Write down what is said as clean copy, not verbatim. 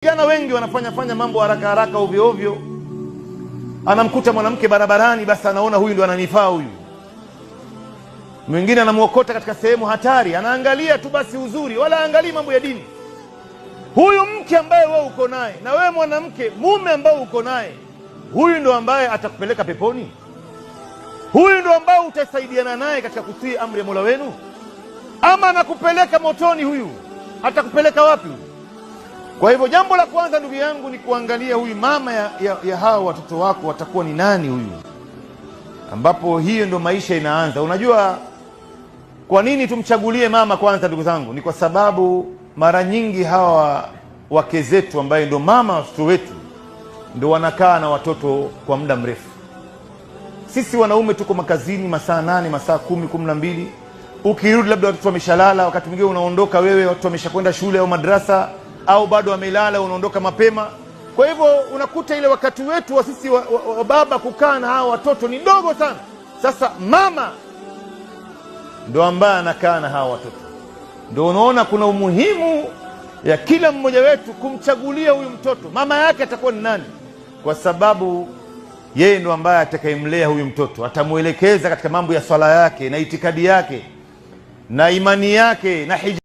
Vijana wengi wanafanya mambo haraka haraka ovyo ovyo. Anamkuta mwanamke barabarani, basi anaona huyu ndo ananifaa huyu. Mwingine anamuokota katika sehemu hatari, anaangalia tu basi uzuri, wala angalii mambo ya dini. Huyu mke ambaye wewe uko naye, na wewe mwanamke, mume ambaye uko naye, huyu ndo ambaye atakupeleka peponi? Huyu ndo ambaye utasaidiana naye katika kutii amri ya Mola wenu? Ama anakupeleka motoni? Huyu atakupeleka wapi? Kwa hivyo jambo la kwanza, ndugu yangu, ni kuangalia huyu mama ya hao watoto wako watakuwa ni nani huyu, ambapo hiyo ndo maisha inaanza. Unajua kwa nini tumchagulie mama kwanza, ndugu zangu? Ni kwa sababu mara nyingi hawa wake zetu ambaye ndo mama watoto wetu ndo wanakaa na watoto kwa muda mrefu. Sisi wanaume tuko makazini masaa 8, masaa 10, 12. Ukirudi labda watoto wameshalala, wakati mwingine unaondoka wewe, watoto wameshakwenda shule au madrasa, au bado wamelala, unaondoka mapema. Kwa hivyo unakuta ile wakati wetu wa sisi wa baba kukaa na hao watoto ni dogo sana. Sasa mama ndo ambaye anakaa na hao watoto. Ndo unaona kuna umuhimu ya kila mmoja wetu kumchagulia huyu mtoto mama yake atakuwa ni nani, kwa sababu yeye ndo ambaye atakayemlea huyu mtoto, atamuelekeza katika mambo ya swala yake na itikadi yake na imani yake na hija